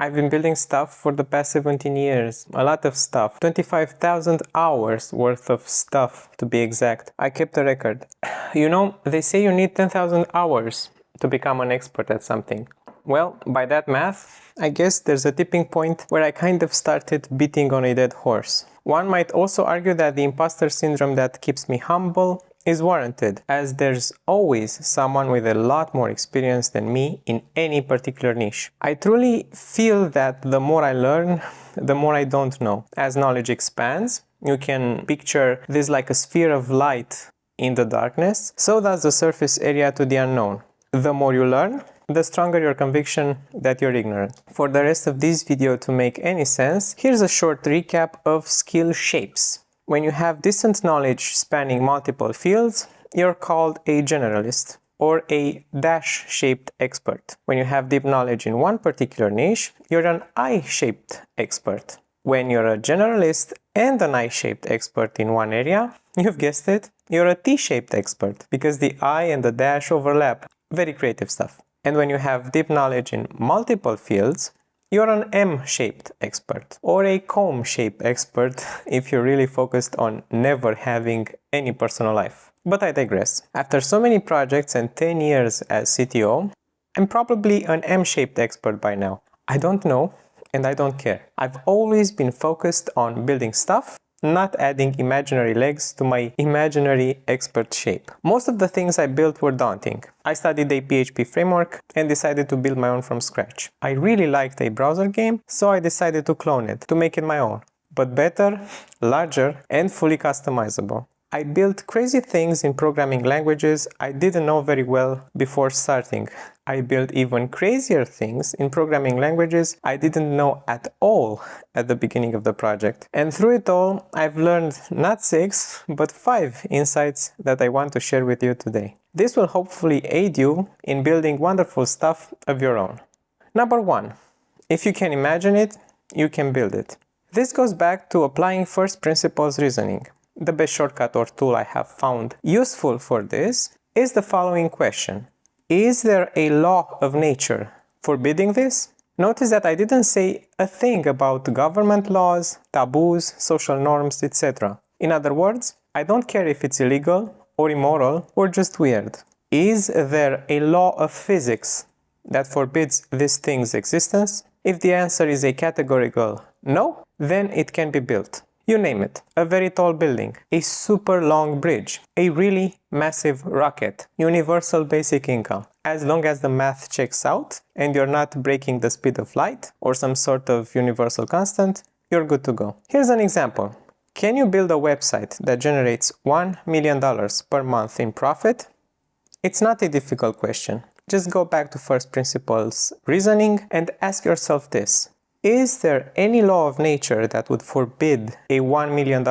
I've been building stuff for the past 17 years. A lot of stuff. 25,000 hours worth of stuff, to be exact. I kept a record. You know, they say you need 10,000 hours to become an expert at something. Well, by that math, I guess there's a tipping point where I kind of started beating on a dead horse. One might also argue that the imposter syndrome that keeps me humble is warranted, as there's always someone with a lot more experience than me in any particular niche. I truly feel that the more I learn, the more I don't know. As knowledge expands, you can picture this like a sphere of light in the darkness, so does the surface area to the unknown. The more you learn, the stronger your conviction that you're ignorant. For the rest of this video to make any sense, here's a short recap of skill shapes. When you have decent knowledge spanning multiple fields, you're called a generalist or a dash-shaped expert. When you have deep knowledge in one particular niche, you're an I-shaped expert. When you're a generalist and an I-shaped expert in one area, you've guessed it, you're a T-shaped expert because the I and the dash overlap. Very creative stuff. And when you have deep knowledge in multiple fields, you're an M-shaped expert or a comb-shaped expert if you're really focused on never having any personal life. But I digress. After so many projects and 10 years as CTO, I'm probably an M-shaped expert by now. I don't know and I don't care. I've always been focused on building stuff, not adding imaginary legs to my imaginary expert shape. Most of the things I built were daunting. I studied a PHP framework and decided to build my own from scratch. I really liked a browser game, so I decided to clone it, to make it my own. But better, larger, and fully customizable. I built crazy things in programming languages I didn't know very well before starting. I built even crazier things in programming languages I didn't know at all at the beginning of the project. And through it all, I've learned not 6, but 5 insights that I want to share with you today. This will hopefully aid you in building wonderful stuff of your own. Number 1. If you can imagine it, you can build it. This goes back to applying first principles reasoning. The best shortcut or tool I have found useful for this is the following question. Is there a law of nature forbidding this? Notice that I didn't say a thing about government laws, taboos, social norms, etc. In other words, I don't care if it's illegal or immoral or just weird. Is there a law of physics that forbids this thing's existence? If the answer is a categorical no, then it can be built. You name it. A very tall building, a super long bridge, a really massive rocket, universal basic income. As long as the math checks out and you're not breaking the speed of light or some sort of universal constant, you're good to go. Here's an example. Can you build a website that generates $1 million per month in profit? It's not a difficult question. Just go back to first principles reasoning and ask yourself this. Is there any law of nature that would forbid a $1 million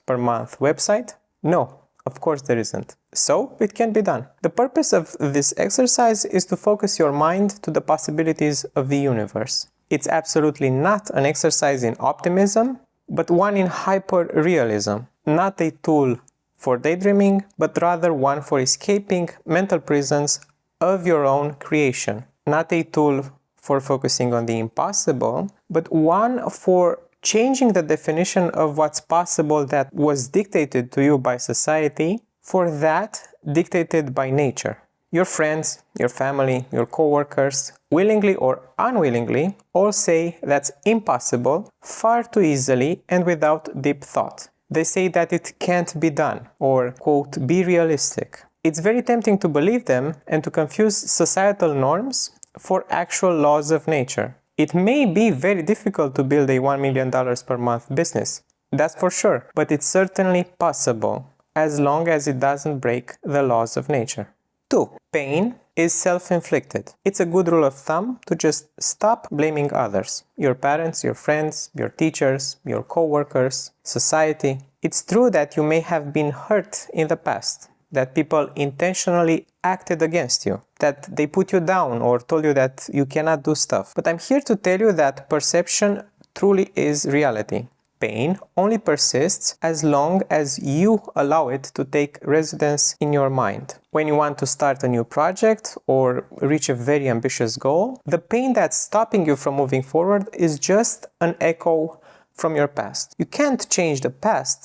per month website? No, of course there isn't. So it can be done. The purpose of this exercise is to focus your mind to the possibilities of the universe. It's absolutely not an exercise in optimism, but one in hyper-realism. Not a tool for daydreaming, but rather one for escaping mental prisons of your own creation. Not a tool for focusing on the impossible, but one for changing the definition of what's possible that was dictated to you by society for that dictated by nature. Your friends, your family, your coworkers, willingly or unwillingly, all say that's impossible far too easily and without deep thought. They say that it can't be done, or, quote, be realistic. It's very tempting to believe them and to confuse societal norms for actual laws of nature. It may be very difficult to build a $1 million per month business, that's for sure, but it's certainly possible, as long as it doesn't break the laws of nature. 2. Pain is self-inflicted. It's a good rule of thumb to just stop blaming others. Your parents, your friends, your teachers, your co-workers, society. It's true that you may have been hurt in the past, that people intentionally acted against you, that they put you down or told you that you cannot do stuff. But I'm here to tell you that perception truly is reality. pain only persists as long as you allow it to take residence in your mind. When you want to start a new project or reach a very ambitious goal, the pain that's stopping you from moving forward is just an echo from your past. You can't change the past,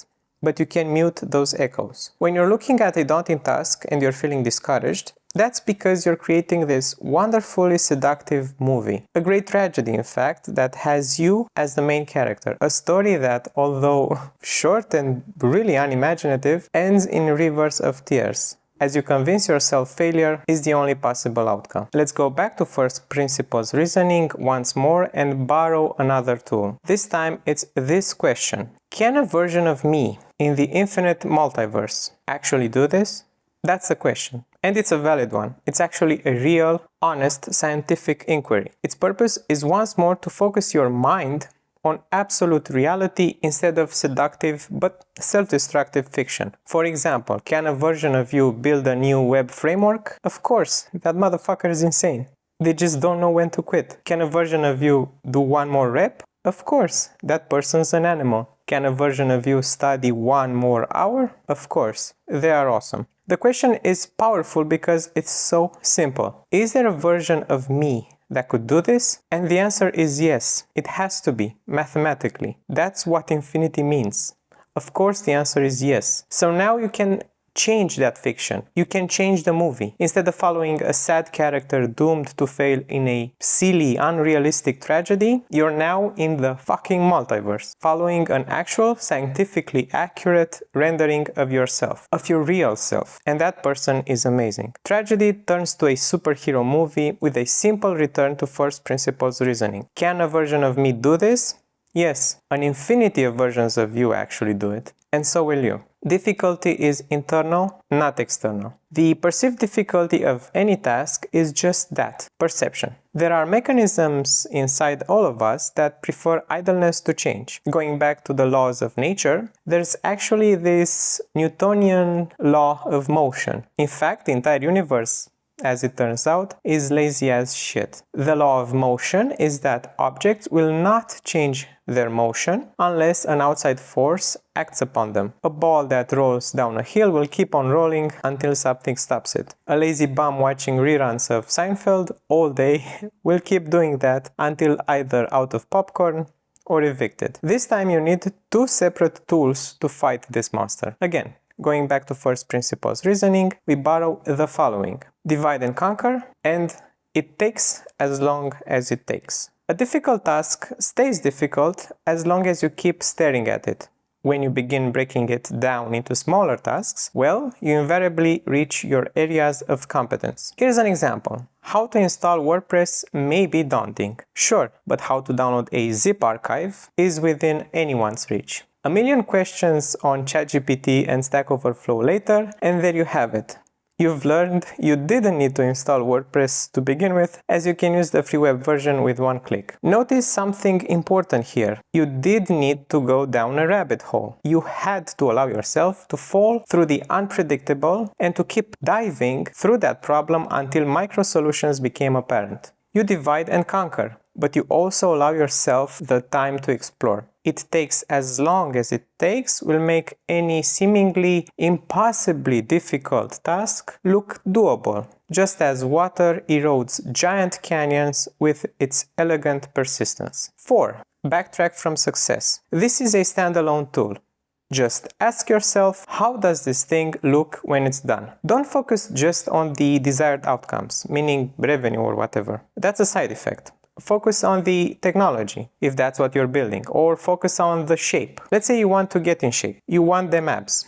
but you can mute those echoes. When you're looking at a daunting task and you're feeling discouraged, that's because you're creating this wonderfully seductive movie. A great tragedy, in fact, that has you as the main character. A story that, although short and really unimaginative, ends in rivers of tears, as you convince yourself failure is the only possible outcome. Let's go back to first principles reasoning once more and borrow another tool. This time it's this question. Can a version of me in the infinite multiverse actually do this? That's the question. And it's a valid one. It's actually a real, honest, scientific inquiry. Its purpose is once more to focus your mind on absolute reality instead of seductive but self-destructive fiction. For example, can a version of you build a new web framework? Of course, that motherfucker is insane. They just don't know when to quit. Can a version of you do one more rep? Of course, that person's an animal. Can a version of you study one more hour? Of course, they are awesome. The question is powerful because it's so simple. Is there a version of me that could do this? And the answer is yes. It has to be, mathematically. That's what infinity means. Of course, the answer is yes. So now you can change that fiction. You can change the movie. Instead of following a sad character doomed to fail in a silly, unrealistic tragedy, you're now in the fucking multiverse, following an actual, scientifically accurate rendering of yourself, of your real self. And that person is amazing. Tragedy turns to a superhero movie with a simple return to first principles reasoning. Can a version of me do this? Yes, an infinity of versions of you actually do it. And so will you. Difficulty is internal, not external. The perceived difficulty of any task is just that, perception. There are mechanisms inside all of us that prefer idleness to change. Going back to the laws of nature, there's actually this Newtonian law of motion. In fact, the entire universe, as it turns out, is lazy as shit. The law of motion is that objects will not change their motion unless an outside force acts upon them. A ball that rolls down a hill will keep on rolling until something stops it. A lazy bum watching reruns of Seinfeld all day will keep doing that until either out of popcorn or evicted. This time you need two separate tools to fight this monster. Again, going back to first principles reasoning, we borrow the following. Divide and conquer, and it takes as long as it takes. A difficult task stays difficult as long as you keep staring at it. When you begin breaking it down into smaller tasks, well, you invariably reach your areas of competence. Here's an example. How to install WordPress may be daunting. Sure, but how to download a zip archive is within anyone's reach. A million questions on ChatGPT and Stack Overflow later, and there you have it. You've learned you didn't need to install WordPress to begin with, as you can use the free web version with one click. Notice something important here. You did need to go down a rabbit hole. You had to allow yourself to fall through the unpredictable and to keep diving through that problem until micro solutions became apparent. You divide and conquer, but you also allow yourself the time to explore. It takes as long as it takes will make any seemingly impossibly difficult task look doable, just as water erodes giant canyons with its elegant persistence. 4. Backtrack from success. This is a standalone tool. Just ask yourself, how does this thing look when it's done? Don't focus just on the desired outcomes, meaning revenue or whatever. That's a side effect. Focus on the technology, if that's what you're building, or focus on the shape. Let's say you want to get in shape. You want them abs.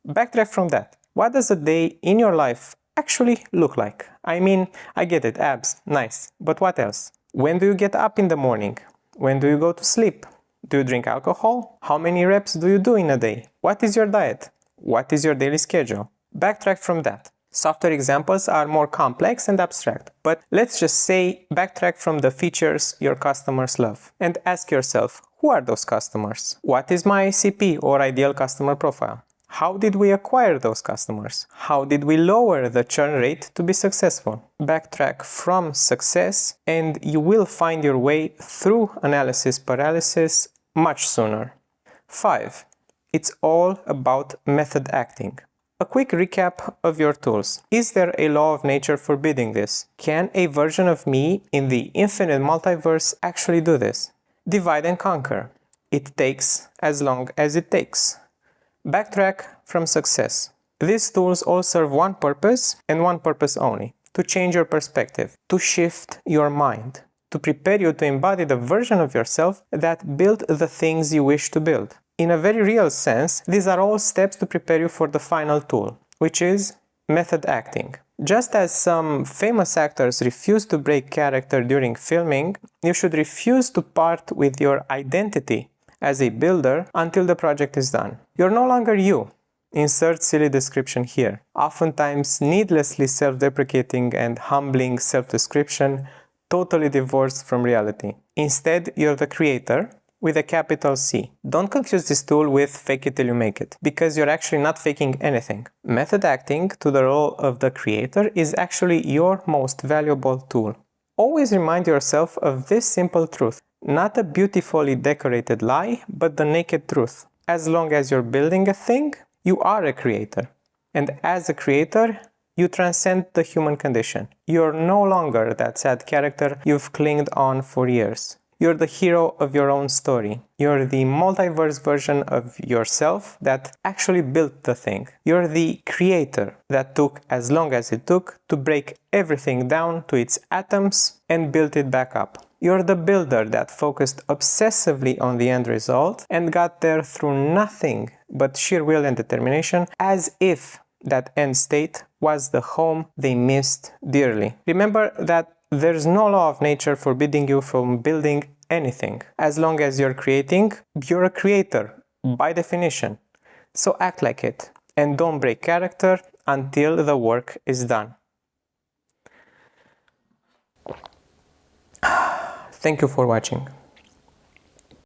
Backtrack from that. What does a day in your life actually look like? I mean, I get it, abs, nice. But what else? When do you get up in the morning? When do you go to sleep? Do you drink alcohol? How many reps do you do in a day? What is your diet? What is your daily schedule? Backtrack from that. Software examples are more complex and abstract, but let's just say backtrack from the features your customers love and ask yourself, who are those customers? What is my ICP or ideal customer profile? How did we acquire those customers? How did we lower the churn rate to be successful? Backtrack from success and you will find your way through analysis paralysis much sooner. 5. It's all about method acting. A quick recap of your tools. Is there a law of nature forbidding this? Can a version of me in the infinite multiverse actually do this? Divide and conquer. It takes as long as it takes. Backtrack from success. These tools all serve one purpose and one purpose only: to change your perspective, to shift your mind, to prepare you to embody the version of yourself that built the things you wish to build. In a very real sense, these are all steps to prepare you for the final tool, which is method acting. Just as some famous actors refuse to break character during filming, you should refuse to part with your identity as a builder until the project is done. You're no longer you. Insert silly description here. Oftentimes needlessly self-deprecating and humbling self-description, totally divorced from reality. Instead, you're the creator with a capital C. Don't confuse this tool with fake it till you make it, because you're actually not faking anything. Method acting to the role of the creator is actually your most valuable tool. Always remind yourself of this simple truth. Not a beautifully decorated lie, but the naked truth. As long as you're building a thing, you are a creator. And as a creator, you transcend the human condition. You're no longer that sad character you've clinged on for years. You're the hero of your own story. You're the multiverse version of yourself that actually built the thing. You're the creator that took as long as it took to break everything down to its atoms and build it back up. You're the builder that focused obsessively on the end result and got there through nothing but sheer will and determination, as if that end state was the home they missed dearly. Remember that there's no law of nature forbidding you from building anything. As long as you're creating, you're a creator, by definition. So act like it, and don't break character until the work is done. Thank you for watching.